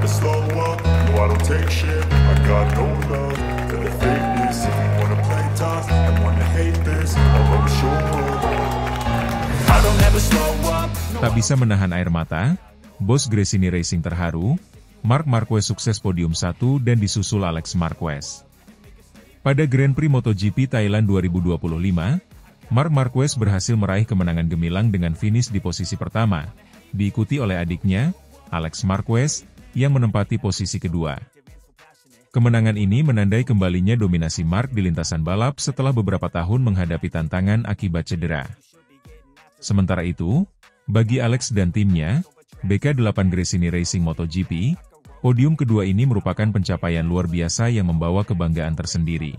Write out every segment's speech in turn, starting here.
never slow up, no I don't take shit. I got no love for the fakeness. If you wanna play tough and wanna hate this, I'll always show up. I don't ever slow up. Tak bisa menahan air mata, bos Gresini Racing terharu, Marc Marquez sukses podium 1 dan disusul Alex Marquez. Pada Grand Prix MotoGP Thailand 2025, Marc Marquez berhasil meraih kemenangan gemilang dengan finish di posisi pertama, diikuti oleh adiknya, Alex Marquez, yang menempati posisi kedua. Kemenangan ini menandai kembalinya dominasi Marc di lintasan balap setelah beberapa tahun menghadapi tantangan akibat cedera. Sementara itu, bagi Alex dan timnya, BK8 Gresini Racing MotoGP, podium kedua ini merupakan pencapaian luar biasa yang membawa kebanggaan tersendiri.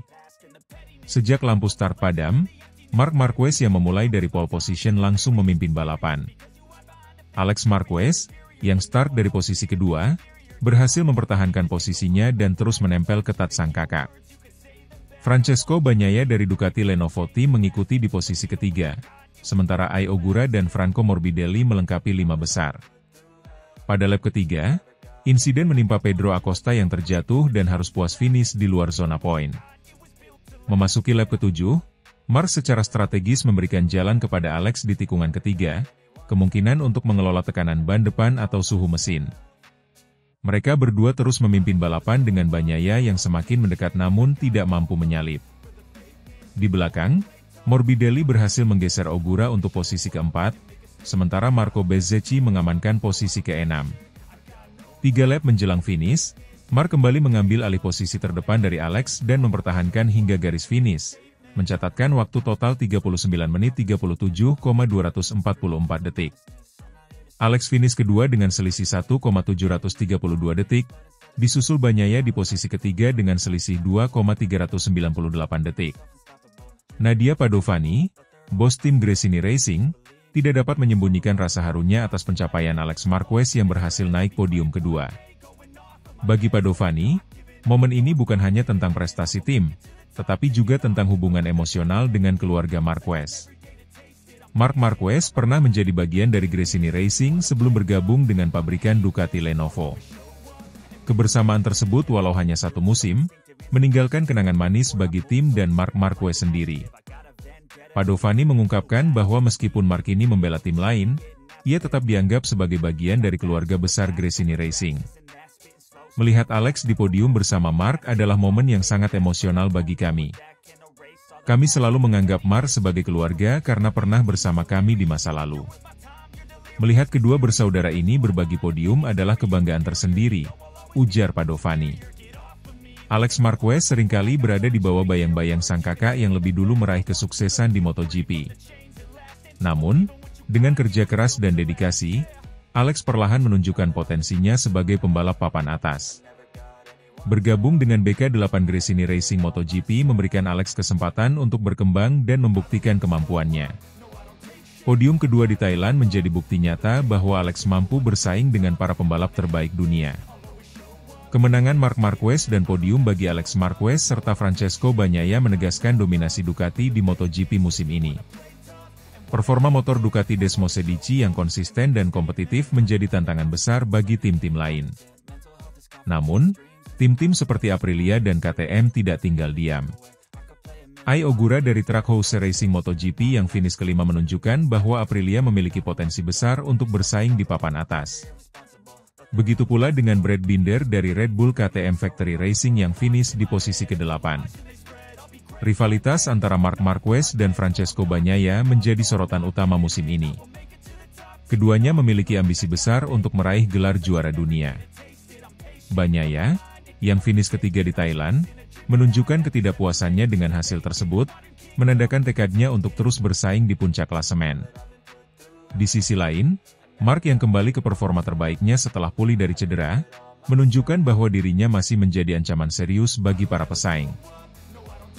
Sejak lampu start padam, Marc Marquez yang memulai dari pole position langsung memimpin balapan. Alex Marquez, yang start dari posisi kedua, berhasil mempertahankan posisinya dan terus menempel ketat sang kakak. Francesco Bagnaia dari Ducati Lenovo Team mengikuti di posisi ketiga, sementara Ai Ogura dan Franco Morbidelli melengkapi 5 besar. Pada lap ketiga, insiden menimpa Pedro Acosta yang terjatuh dan harus puas finish di luar zona poin. Memasuki lap ketujuh, Marc secara strategis memberikan jalan kepada Alex di tikungan ketiga, kemungkinan untuk mengelola tekanan ban depan atau suhu mesin. Mereka berdua terus memimpin balapan dengan Bagnaia yang semakin mendekat namun tidak mampu menyalip. Di belakang, Morbidelli berhasil menggeser Ogura untuk posisi keempat, sementara Marco Bezzecchi mengamankan posisi keenam. 3 lap menjelang finish, Marc kembali mengambil alih posisi terdepan dari Alex dan mempertahankan hingga garis finish, mencatatkan waktu total 39 menit 37,244 detik. Alex finish kedua dengan selisih 1,732 detik, disusul Bagnaia di posisi ketiga dengan selisih 2,398 detik. Nadia Padovani, bos tim Gresini Racing, tidak dapat menyembunyikan rasa harunya atas pencapaian Alex Marquez yang berhasil naik podium kedua. Bagi Padovani, momen ini bukan hanya tentang prestasi tim, tetapi juga tentang hubungan emosional dengan keluarga Marquez. Marc Marquez pernah menjadi bagian dari Gresini Racing sebelum bergabung dengan pabrikan Ducati Lenovo. Kebersamaan tersebut walau hanya 1 musim, meninggalkan kenangan manis bagi tim dan Marc Marquez sendiri. Padovani mengungkapkan bahwa meskipun Marc ini membela tim lain, ia tetap dianggap sebagai bagian dari keluarga besar Gresini Racing. Melihat Alex di podium bersama Marc adalah momen yang sangat emosional bagi kami. Kami selalu menganggap Marc sebagai keluarga karena pernah bersama kami di masa lalu. Melihat kedua bersaudara ini berbagi podium adalah kebanggaan tersendiri, ujar Padovani. Alex Marquez seringkali berada di bawah bayang-bayang sang kakak yang lebih dulu meraih kesuksesan di MotoGP. Namun, dengan kerja keras dan dedikasi, Alex perlahan menunjukkan potensinya sebagai pembalap papan atas. Bergabung dengan BK8 Gresini Racing MotoGP memberikan Alex kesempatan untuk berkembang dan membuktikan kemampuannya. Podium kedua di Thailand menjadi bukti nyata bahwa Alex mampu bersaing dengan para pembalap terbaik dunia. Kemenangan Marc Marquez dan podium bagi Alex Marquez serta Francesco Bagnaia menegaskan dominasi Ducati di MotoGP musim ini. Performa motor Ducati Desmosedici yang konsisten dan kompetitif menjadi tantangan besar bagi tim-tim lain. Namun, tim-tim seperti Aprilia dan KTM tidak tinggal diam. Ai Ogura dari Trackhouse Racing MotoGP yang finish kelima menunjukkan bahwa Aprilia memiliki potensi besar untuk bersaing di papan atas. Begitu pula dengan Brad Binder dari Red Bull KTM Factory Racing yang finish di posisi ke-8. Rivalitas antara Marc Marquez dan Francesco Bagnaia menjadi sorotan utama musim ini. Keduanya memiliki ambisi besar untuk meraih gelar juara dunia. Bagnaia, yang finish ketiga di Thailand, menunjukkan ketidakpuasannya dengan hasil tersebut, menandakan tekadnya untuk terus bersaing di puncak klasemen. Di sisi lain, Marc yang kembali ke performa terbaiknya setelah pulih dari cedera, menunjukkan bahwa dirinya masih menjadi ancaman serius bagi para pesaing.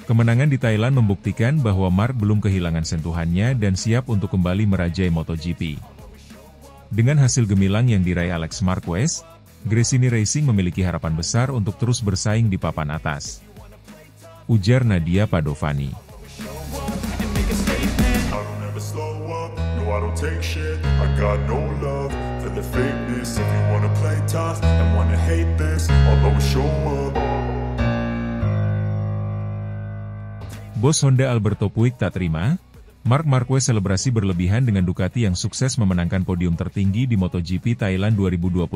Kemenangan di Thailand membuktikan bahwa Marc belum kehilangan sentuhannya dan siap untuk kembali merajai MotoGP. Dengan hasil gemilang yang diraih Alex Marquez, Gresini Racing memiliki harapan besar untuk terus bersaing di papan atas. Ujar Nadia Padovani. I got no love for the fakeness. If you wanna play tough and wanna hate this, I'll always show up. Bos Honda Alberto Puig tak terima. Marc Marquez selebrasi berlebihan dengan Ducati yang sukses memenangkan podium tertinggi di MotoGP Thailand 2025,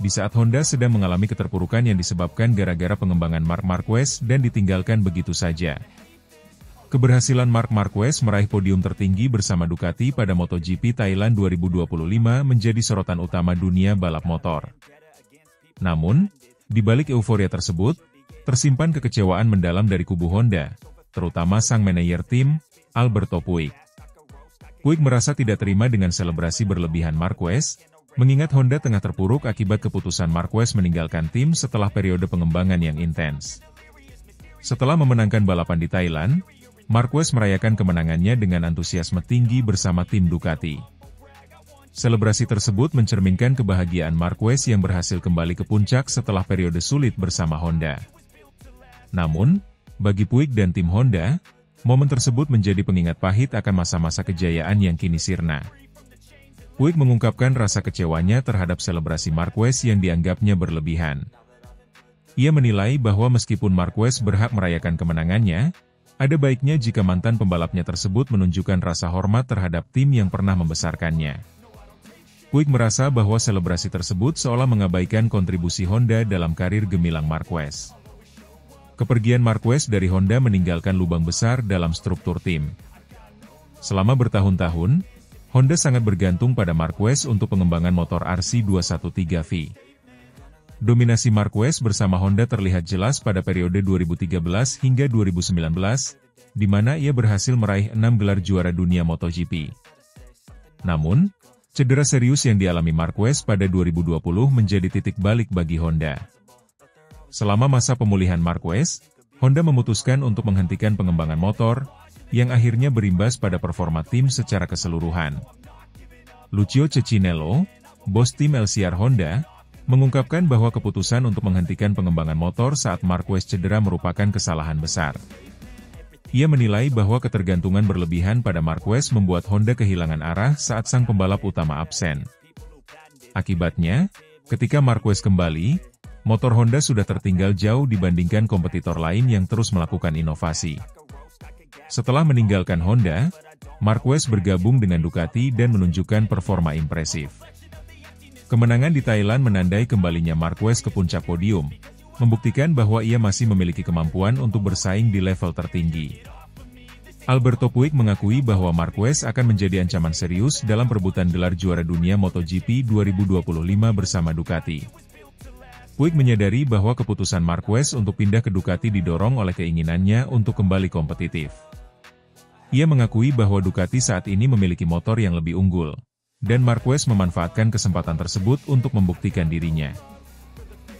di saat Honda sedang mengalami keterpurukan yang disebabkan gara-gara pengembangan Marc Marquez dan ditinggalkan begitu saja. Keberhasilan Marc Marquez meraih podium tertinggi bersama Ducati pada MotoGP Thailand 2025 menjadi sorotan utama dunia balap motor. Namun, di balik euforia tersebut, tersimpan kekecewaan mendalam dari kubu Honda, terutama sang manajer tim, Alberto Puig. Puig merasa tidak terima dengan selebrasi berlebihan Marquez, mengingat Honda tengah terpuruk akibat keputusan Marquez meninggalkan tim setelah periode pengembangan yang intens. Setelah memenangkan balapan di Thailand, Marquez merayakan kemenangannya dengan antusiasme tinggi bersama tim Ducati. Selebrasi tersebut mencerminkan kebahagiaan Marquez yang berhasil kembali ke puncak setelah periode sulit bersama Honda. Namun, bagi Puig dan tim Honda, momen tersebut menjadi pengingat pahit akan masa-masa kejayaan yang kini sirna. Puig mengungkapkan rasa kecewanya terhadap selebrasi Marquez yang dianggapnya berlebihan. Ia menilai bahwa meskipun Marquez berhak merayakan kemenangannya, ada baiknya jika mantan pembalapnya tersebut menunjukkan rasa hormat terhadap tim yang pernah membesarkannya. Puig merasa bahwa selebrasi tersebut seolah mengabaikan kontribusi Honda dalam karir gemilang Marquez. Kepergian Marquez dari Honda meninggalkan lubang besar dalam struktur tim. Selama bertahun-tahun, Honda sangat bergantung pada Marquez untuk pengembangan motor RC213V. Dominasi Marquez bersama Honda terlihat jelas pada periode 2013 hingga 2019, di mana ia berhasil meraih 6 gelar juara dunia MotoGP. Namun, cedera serius yang dialami Marquez pada 2020 menjadi titik balik bagi Honda. Selama masa pemulihan Marquez, Honda memutuskan untuk menghentikan pengembangan motor, yang akhirnya berimbas pada performa tim secara keseluruhan. Lucio Cecchinello, bos tim LCR Honda, mengungkapkan bahwa keputusan untuk menghentikan pengembangan motor saat Marquez cedera merupakan kesalahan besar. Ia menilai bahwa ketergantungan berlebihan pada Marquez membuat Honda kehilangan arah saat sang pembalap utama absen. Akibatnya, ketika Marquez kembali, motor Honda sudah tertinggal jauh dibandingkan kompetitor lain yang terus melakukan inovasi. Setelah meninggalkan Honda, Marquez bergabung dengan Ducati dan menunjukkan performa impresif. Kemenangan di Thailand menandai kembalinya Marquez ke puncak podium, membuktikan bahwa ia masih memiliki kemampuan untuk bersaing di level tertinggi. Alberto Puig mengakui bahwa Marquez akan menjadi ancaman serius dalam perebutan gelar juara dunia MotoGP 2025 bersama Ducati. Puig menyadari bahwa keputusan Marquez untuk pindah ke Ducati didorong oleh keinginannya untuk kembali kompetitif. Ia mengakui bahwa Ducati saat ini memiliki motor yang lebih unggul, dan Marquez memanfaatkan kesempatan tersebut untuk membuktikan dirinya.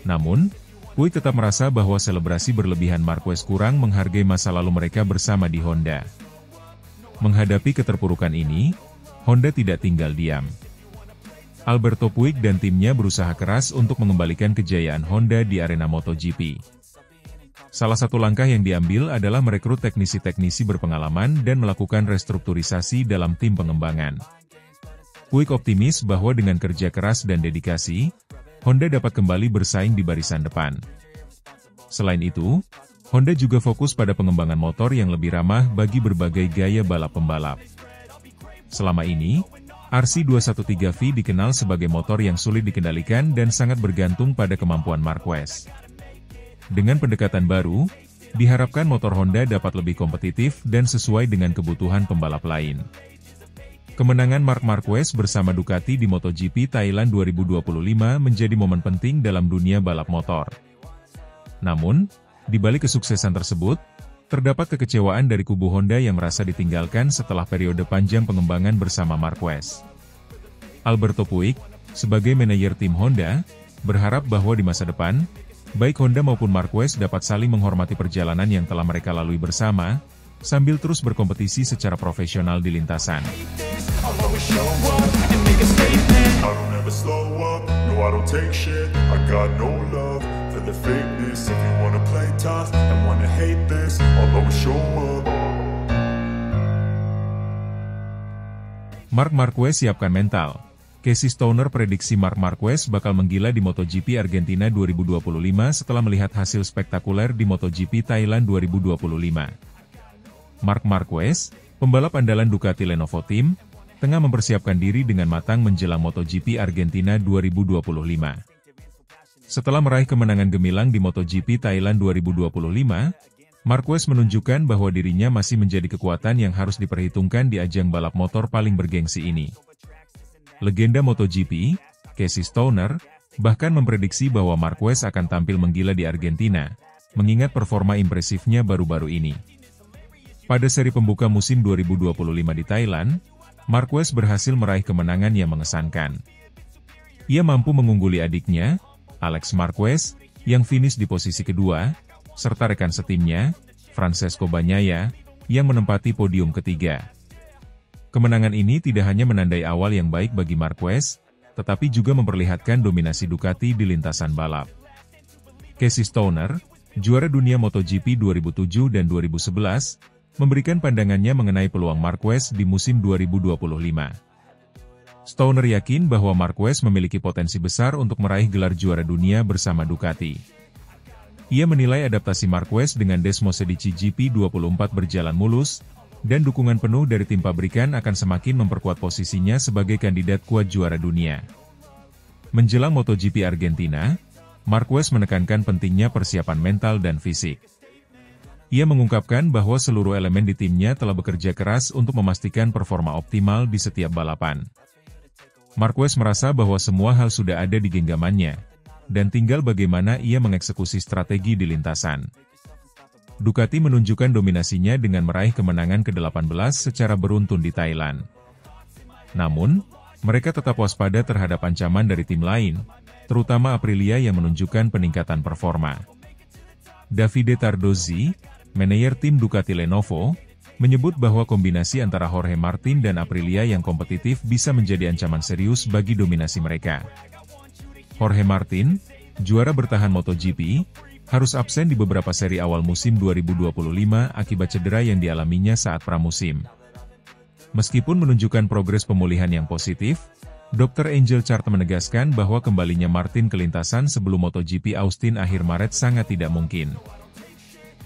Namun, Puig tetap merasa bahwa selebrasi berlebihan Marquez kurang menghargai masa lalu mereka bersama di Honda. Menghadapi keterpurukan ini, Honda tidak tinggal diam. Alberto Puig dan timnya berusaha keras untuk mengembalikan kejayaan Honda di arena MotoGP. Salah satu langkah yang diambil adalah merekrut teknisi-teknisi berpengalaman dan melakukan restrukturisasi dalam tim pengembangan. Puig optimis bahwa dengan kerja keras dan dedikasi, Honda dapat kembali bersaing di barisan depan. Selain itu, Honda juga fokus pada pengembangan motor yang lebih ramah bagi berbagai gaya balap pembalap. Selama ini, RC213V dikenal sebagai motor yang sulit dikendalikan dan sangat bergantung pada kemampuan Marquez. Dengan pendekatan baru, diharapkan motor Honda dapat lebih kompetitif dan sesuai dengan kebutuhan pembalap lain. Kemenangan Marc Marquez bersama Ducati di MotoGP Thailand 2025 menjadi momen penting dalam dunia balap motor. Namun, di balik kesuksesan tersebut, terdapat kekecewaan dari kubu Honda yang merasa ditinggalkan setelah periode panjang pengembangan bersama Marquez. Alberto Puig, sebagai manajer tim Honda, berharap bahwa di masa depan, baik Honda maupun Marquez dapat saling menghormati perjalanan yang telah mereka lalui bersama, sambil terus berkompetisi secara profesional di lintasan. Marc Marquez siapkan mental. Casey Stoner prediksi Marc Marquez bakal menggila di MotoGP Argentina 2025 setelah melihat hasil spektakuler di MotoGP Thailand 2025. Marc Marquez, pembalap andalan Ducati Lenovo Team, tengah mempersiapkan diri dengan matang menjelang MotoGP Argentina 2025. Setelah meraih kemenangan gemilang di MotoGP Thailand 2025, Marquez menunjukkan bahwa dirinya masih menjadi kekuatan yang harus diperhitungkan di ajang balap motor paling bergengsi ini. Legenda MotoGP, Casey Stoner, bahkan memprediksi bahwa Marquez akan tampil menggila di Argentina, mengingat performa impresifnya baru-baru ini. Pada seri pembuka musim 2025 di Thailand, Marquez berhasil meraih kemenangan yang mengesankan. Ia mampu mengungguli adiknya, Alex Marquez, yang finish di posisi kedua, serta rekan setimnya, Francesco Bagnaia, yang menempati podium ketiga. Kemenangan ini tidak hanya menandai awal yang baik bagi Marquez, tetapi juga memperlihatkan dominasi Ducati di lintasan balap. Casey Stoner, juara dunia MotoGP 2007 dan 2011, memberikan pandangannya mengenai peluang Marquez di musim 2025. Stoner yakin bahwa Marquez memiliki potensi besar untuk meraih gelar juara dunia bersama Ducati. Ia menilai adaptasi Marquez dengan Desmosedici GP24 berjalan mulus, dan dukungan penuh dari tim pabrikan akan semakin memperkuat posisinya sebagai kandidat kuat juara dunia. Menjelang MotoGP Argentina, Marquez menekankan pentingnya persiapan mental dan fisik. Ia mengungkapkan bahwa seluruh elemen di timnya telah bekerja keras untuk memastikan performa optimal di setiap balapan. Marquez merasa bahwa semua hal sudah ada di genggamannya, dan tinggal bagaimana ia mengeksekusi strategi di lintasan. Ducati menunjukkan dominasinya dengan meraih kemenangan ke-18 secara beruntun di Thailand. Namun, mereka tetap waspada terhadap ancaman dari tim lain, terutama Aprilia yang menunjukkan peningkatan performa. Davide Tardozzi, manajer tim Ducati Lenovo, menyebut bahwa kombinasi antara Jorge Martin dan Aprilia yang kompetitif bisa menjadi ancaman serius bagi dominasi mereka. Jorge Martin, juara bertahan MotoGP, harus absen di beberapa seri awal musim 2025 akibat cedera yang dialaminya saat pramusim. Meskipun menunjukkan progres pemulihan yang positif, Dr. Angel Chart menegaskan bahwa kembalinya Martin ke lintasan sebelum MotoGP Austin akhir Maret sangat tidak mungkin.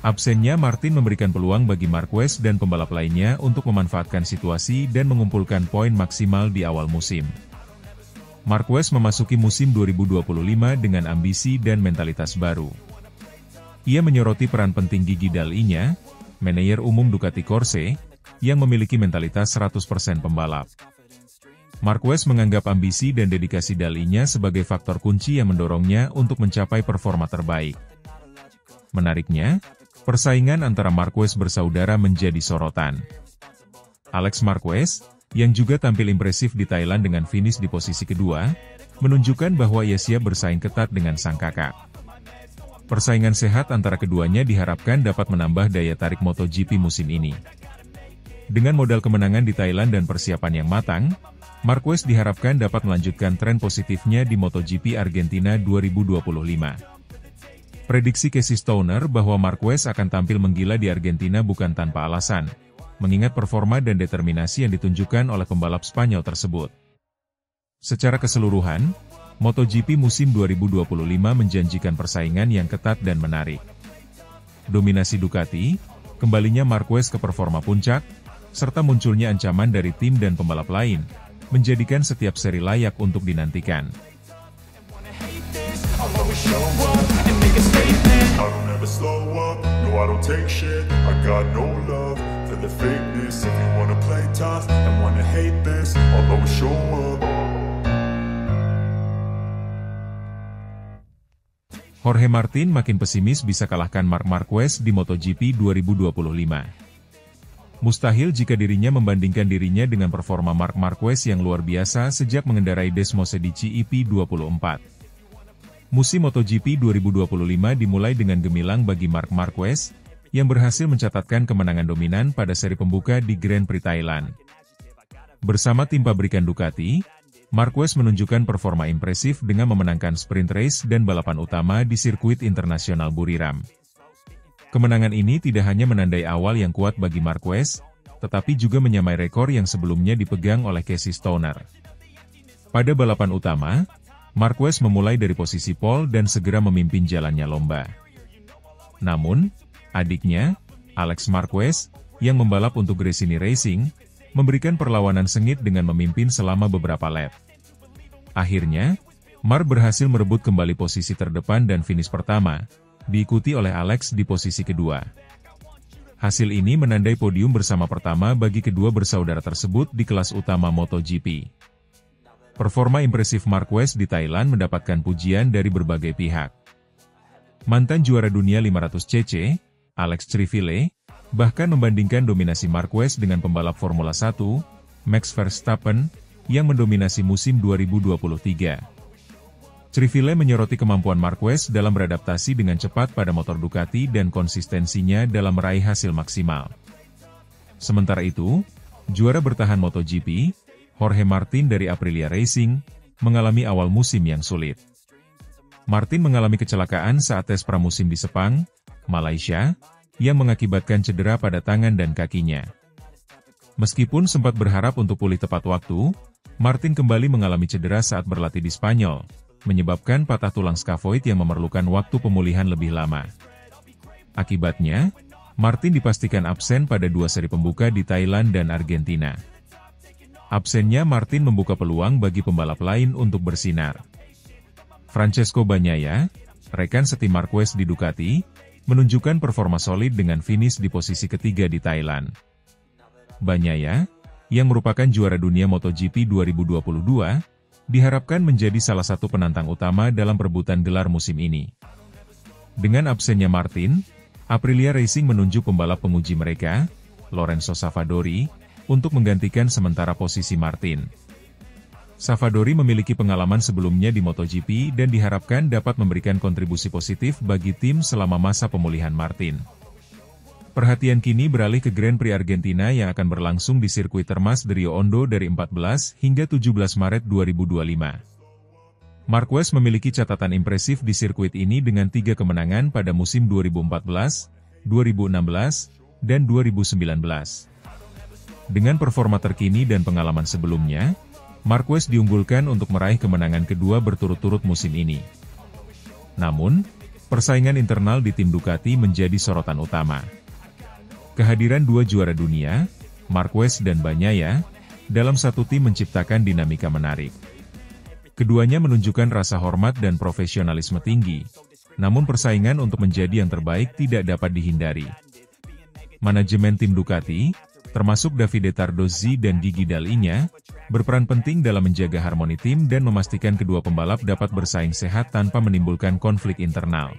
Absennya Martin memberikan peluang bagi Marquez dan pembalap lainnya untuk memanfaatkan situasi dan mengumpulkan poin maksimal di awal musim. Marquez memasuki musim 2025 dengan ambisi dan mentalitas baru. Ia menyoroti peran penting Gigi Dall'Igna, manajer umum Ducati Corse, yang memiliki mentalitas 100% pembalap. Marquez menganggap ambisi dan dedikasi Dall'Igna sebagai faktor kunci yang mendorongnya untuk mencapai performa terbaik. Menariknya, persaingan antara Marquez bersaudara menjadi sorotan. Alex Marquez, yang juga tampil impresif di Thailand dengan finish di posisi kedua, menunjukkan bahwa ia siap bersaing ketat dengan sang kakak. Persaingan sehat antara keduanya diharapkan dapat menambah daya tarik MotoGP musim ini. Dengan modal kemenangan di Thailand dan persiapan yang matang, Marquez diharapkan dapat melanjutkan tren positifnya di MotoGP Argentina 2025. Prediksi Casey Stoner bahwa Marquez akan tampil menggila di Argentina bukan tanpa alasan, mengingat performa dan determinasi yang ditunjukkan oleh pembalap Spanyol tersebut. Secara keseluruhan, MotoGP musim 2025 menjanjikan persaingan yang ketat dan menarik. Dominasi Ducati, kembalinya Marquez ke performa puncak, serta munculnya ancaman dari tim dan pembalap lain, menjadikan setiap seri layak untuk dinantikan. Jorge Martin makin pesimis bisa kalahkan Marc Marquez di MotoGP 2025. Mustahil jika dirinya membandingkan dirinya dengan performa Marc Marquez yang luar biasa sejak mengendarai Desmosedici EP24. Musim MotoGP 2025 dimulai dengan gemilang bagi Marc Marquez, yang berhasil mencatatkan kemenangan dominan pada seri pembuka di Grand Prix Thailand. Bersama tim pabrikan Ducati, Marquez menunjukkan performa impresif dengan memenangkan sprint race dan balapan utama di sirkuit internasional Buriram. Kemenangan ini tidak hanya menandai awal yang kuat bagi Marquez, tetapi juga menyamai rekor yang sebelumnya dipegang oleh Casey Stoner. Pada balapan utama, Marquez memulai dari posisi pole dan segera memimpin jalannya lomba. Namun, adiknya, Alex Marquez, yang membalap untuk Gresini Racing, memberikan perlawanan sengit dengan memimpin selama beberapa lap. Akhirnya, Mark berhasil merebut kembali posisi terdepan dan finish pertama, diikuti oleh Alex di posisi kedua. Hasil ini menandai podium bersama pertama bagi kedua bersaudara tersebut di kelas utama MotoGP. Performa impresif Marquez di Thailand mendapatkan pujian dari berbagai pihak. Mantan juara dunia 500cc, Alex Criville, bahkan membandingkan dominasi Marquez dengan pembalap Formula 1, Max Verstappen, yang mendominasi musim 2023. Criville menyoroti kemampuan Marquez dalam beradaptasi dengan cepat pada motor Ducati dan konsistensinya dalam meraih hasil maksimal. Sementara itu, juara bertahan MotoGP, Jorge Martin dari Aprilia Racing, mengalami awal musim yang sulit. Martin mengalami kecelakaan saat tes pramusim di Sepang, Malaysia, yang mengakibatkan cedera pada tangan dan kakinya. Meskipun sempat berharap untuk pulih tepat waktu, Martin kembali mengalami cedera saat berlatih di Spanyol, menyebabkan patah tulang skavoid yang memerlukan waktu pemulihan lebih lama. Akibatnya, Martin dipastikan absen pada 2 seri pembuka di Thailand dan Argentina. Absennya Martin membuka peluang bagi pembalap lain untuk bersinar. Francesco Bagnaia, rekan setim Marquez di Ducati, menunjukkan performa solid dengan finish di posisi ketiga di Thailand. Bagnaia, yang merupakan juara dunia MotoGP 2022, diharapkan menjadi salah satu penantang utama dalam perebutan gelar musim ini. Dengan absennya Martin, Aprilia Racing menunjuk pembalap penguji mereka, Lorenzo Savadori, untuk menggantikan sementara posisi Martin. Savadori memiliki pengalaman sebelumnya di MotoGP dan diharapkan dapat memberikan kontribusi positif bagi tim selama masa pemulihan Martin. Perhatian kini beralih ke Grand Prix Argentina yang akan berlangsung di sirkuit Termas de Rio Hondo dari 14 hingga 17 Maret 2025. Marquez memiliki catatan impresif di sirkuit ini dengan 3 kemenangan pada musim 2014, 2016, dan 2019. Dengan performa terkini dan pengalaman sebelumnya, Marquez diunggulkan untuk meraih kemenangan kedua berturut-turut musim ini. Namun, persaingan internal di tim Ducati menjadi sorotan utama. Kehadiran 2 juara dunia, Marquez dan Bagnaia, dalam satu tim menciptakan dinamika menarik. Keduanya menunjukkan rasa hormat dan profesionalisme tinggi, namun persaingan untuk menjadi yang terbaik tidak dapat dihindari. Manajemen tim Ducati, termasuk Davide Tardozzi dan Gigi Dall'Igna, berperan penting dalam menjaga harmoni tim dan memastikan kedua pembalap dapat bersaing sehat tanpa menimbulkan konflik internal.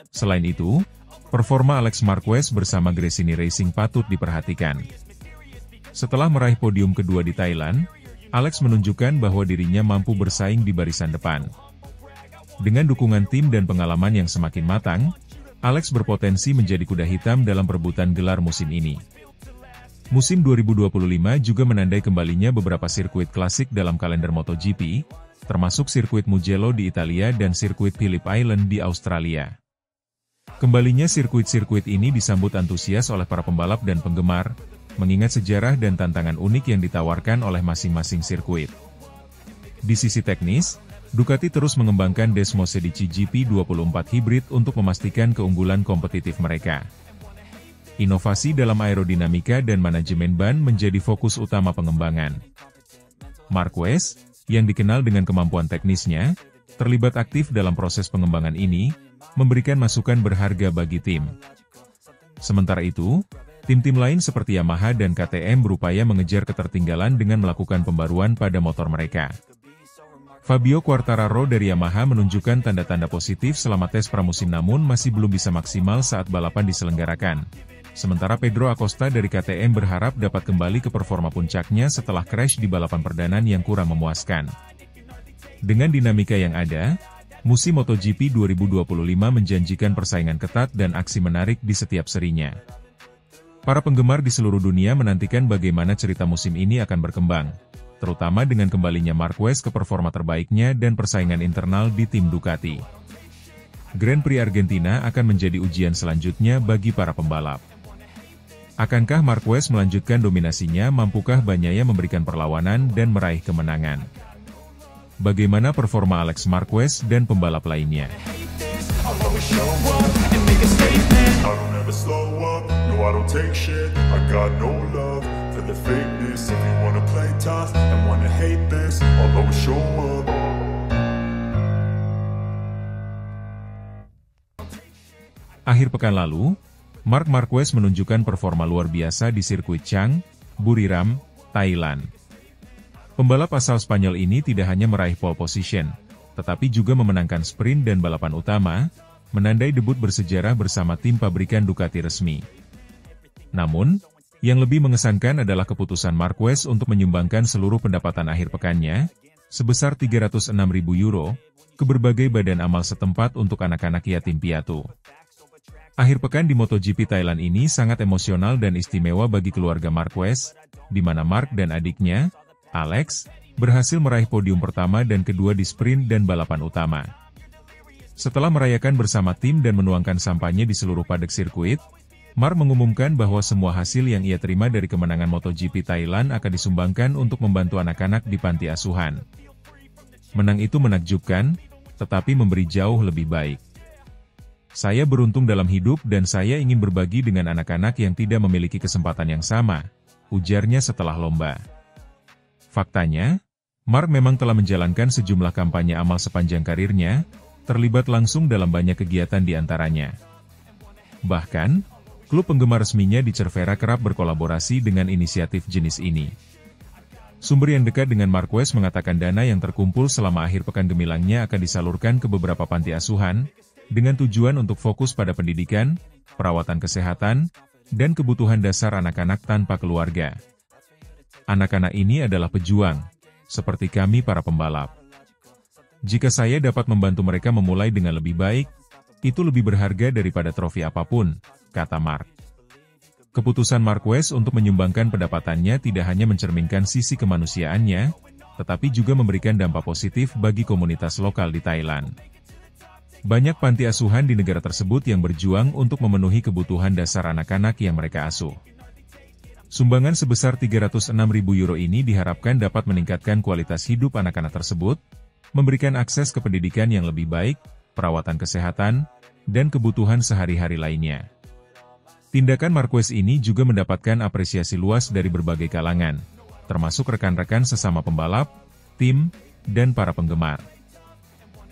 Selain itu, performa Alex Marquez bersama Gresini Racing patut diperhatikan. Setelah meraih podium kedua di Thailand, Alex menunjukkan bahwa dirinya mampu bersaing di barisan depan. Dengan dukungan tim dan pengalaman yang semakin matang, Alex berpotensi menjadi kuda hitam dalam perebutan gelar musim ini. Musim 2025 juga menandai kembalinya beberapa sirkuit klasik dalam kalender MotoGP, termasuk sirkuit Mugello di Italia dan sirkuit Phillip Island di Australia. Kembalinya sirkuit-sirkuit ini disambut antusias oleh para pembalap dan penggemar, mengingat sejarah dan tantangan unik yang ditawarkan oleh masing-masing sirkuit. Di sisi teknis, Ducati terus mengembangkan Desmosedici GP24 Hybrid untuk memastikan keunggulan kompetitif mereka. Inovasi dalam aerodinamika dan manajemen ban menjadi fokus utama pengembangan. Marquez, yang dikenal dengan kemampuan teknisnya, terlibat aktif dalam proses pengembangan ini, memberikan masukan berharga bagi tim. Sementara itu, tim-tim lain seperti Yamaha dan KTM berupaya mengejar ketertinggalan dengan melakukan pembaruan pada motor mereka. Fabio Quartararo dari Yamaha menunjukkan tanda-tanda positif selama tes pramusim namun masih belum bisa maksimal saat balapan diselenggarakan. Sementara Pedro Acosta dari KTM berharap dapat kembali ke performa puncaknya setelah crash di balapan perdana yang kurang memuaskan. Dengan dinamika yang ada, musim MotoGP 2025 menjanjikan persaingan ketat dan aksi menarik di setiap serinya. Para penggemar di seluruh dunia menantikan bagaimana cerita musim ini akan berkembang, terutama dengan kembalinya Marquez ke performa terbaiknya dan persaingan internal di tim Ducati. Grand Prix Argentina akan menjadi ujian selanjutnya bagi para pembalap. Akankah Marquez melanjutkan dominasinya, mampukah Bagnaia memberikan perlawanan dan meraih kemenangan? bagaimana performa Alex Marquez dan pembalap lainnya. I'll always show up and make a statement. I don't ever slow up, no I don't take shit. I got no love for the fakeness. If you wanna play tough and wanna hate this, I'll always show up. Akhir pekan lalu, Marc Marquez menunjukkan performa luar biasa di sirkuit Chang, Buriram, Thailand. Pembalap asal Spanyol ini tidak hanya meraih pole position, tetapi juga memenangkan sprint dan balapan utama, menandai debut bersejarah bersama tim pabrikan Ducati resmi. Namun, yang lebih mengesankan adalah keputusan Marquez untuk menyumbangkan seluruh pendapatan akhir pekannya, sebesar 306.000 euro, ke berbagai badan amal setempat untuk anak-anak yatim piatu. Akhir pekan di MotoGP Thailand ini sangat emosional dan istimewa bagi keluarga Marquez, di mana Marc dan adiknya, Alex, berhasil meraih podium pertama dan kedua di sprint dan balapan utama. Setelah merayakan bersama tim dan menuangkan sampahnya di seluruh paddock sirkuit, Marc mengumumkan bahwa semua hasil yang ia terima dari kemenangan MotoGP Thailand akan disumbangkan untuk membantu anak-anak di panti asuhan. Menang itu menakjubkan, tetapi memberi jauh lebih baik. Saya beruntung dalam hidup dan saya ingin berbagi dengan anak-anak yang tidak memiliki kesempatan yang sama, ujarnya setelah lomba. Faktanya, Marc memang telah menjalankan sejumlah kampanye amal sepanjang karirnya, terlibat langsung dalam banyak kegiatan di antaranya. Bahkan, klub penggemar resminya di Cervera kerap berkolaborasi dengan inisiatif jenis ini. Sumber yang dekat dengan Marquez mengatakan dana yang terkumpul selama akhir pekan gemilangnya akan disalurkan ke beberapa panti asuhan, dengan tujuan untuk fokus pada pendidikan, perawatan kesehatan, dan kebutuhan dasar anak-anak tanpa keluarga. Anak-anak ini adalah pejuang, seperti kami para pembalap. Jika saya dapat membantu mereka memulai dengan lebih baik, itu lebih berharga daripada trofi apapun, kata Marc. Keputusan Marquez untuk menyumbangkan pendapatannya tidak hanya mencerminkan sisi kemanusiaannya, tetapi juga memberikan dampak positif bagi komunitas lokal di Thailand. Banyak panti asuhan di negara tersebut yang berjuang untuk memenuhi kebutuhan dasar anak-anak yang mereka asuh. Sumbangan sebesar 306.000 euro ini diharapkan dapat meningkatkan kualitas hidup anak-anak tersebut, memberikan akses ke pendidikan yang lebih baik, perawatan kesehatan, dan kebutuhan sehari-hari lainnya. Tindakan Marquez ini juga mendapatkan apresiasi luas dari berbagai kalangan, termasuk rekan-rekan sesama pembalap, tim, dan para penggemar.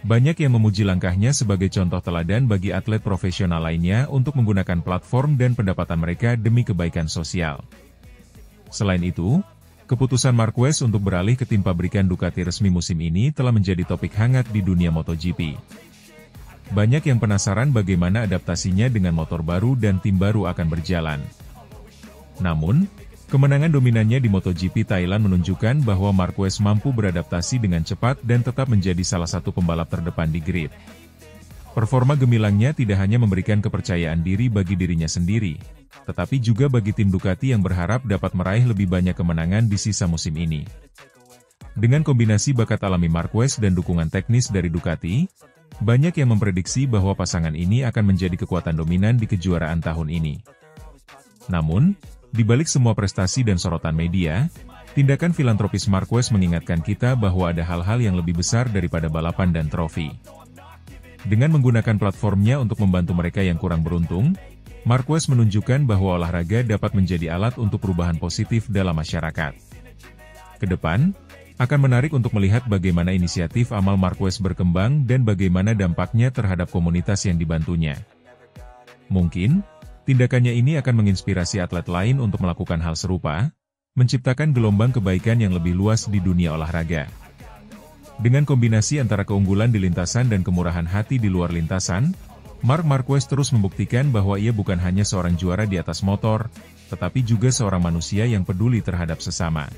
Banyak yang memuji langkahnya sebagai contoh teladan bagi atlet profesional lainnya untuk menggunakan platform dan pendapatan mereka demi kebaikan sosial. Selain itu, keputusan Marquez untuk beralih ke tim pabrikan Ducati resmi musim ini telah menjadi topik hangat di dunia MotoGP. Banyak yang penasaran bagaimana adaptasinya dengan motor baru dan tim baru akan berjalan. Namun, kemenangan dominannya di MotoGP Thailand menunjukkan bahwa Marquez mampu beradaptasi dengan cepat dan tetap menjadi salah satu pembalap terdepan di grid. Performa gemilangnya tidak hanya memberikan kepercayaan diri bagi dirinya sendiri, tetapi juga bagi tim Ducati yang berharap dapat meraih lebih banyak kemenangan di sisa musim ini. Dengan kombinasi bakat alami Marquez dan dukungan teknis dari Ducati, banyak yang memprediksi bahwa pasangan ini akan menjadi kekuatan dominan di kejuaraan tahun ini. Namun, di balik semua prestasi dan sorotan media, tindakan filantropis Marquez mengingatkan kita bahwa ada hal-hal yang lebih besar daripada balapan dan trofi. Dengan menggunakan platformnya untuk membantu mereka yang kurang beruntung, Marquez menunjukkan bahwa olahraga dapat menjadi alat untuk perubahan positif dalam masyarakat. Kedepan, akan menarik untuk melihat bagaimana inisiatif amal Marquez berkembang dan bagaimana dampaknya terhadap komunitas yang dibantunya. Mungkin, tindakannya ini akan menginspirasi atlet lain untuk melakukan hal serupa, menciptakan gelombang kebaikan yang lebih luas di dunia olahraga. Dengan kombinasi antara keunggulan di lintasan dan kemurahan hati di luar lintasan, Marc Marquez terus membuktikan bahwa ia bukan hanya seorang juara di atas motor, tetapi juga seorang manusia yang peduli terhadap sesama.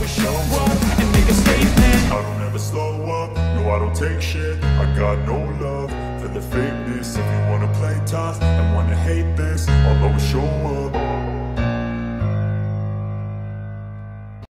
Show up and make a statement. I don't ever slow up, no I don't take shit. I got no love for the fakeness. If you wanna play tough and wanna hate this, I'll always show up.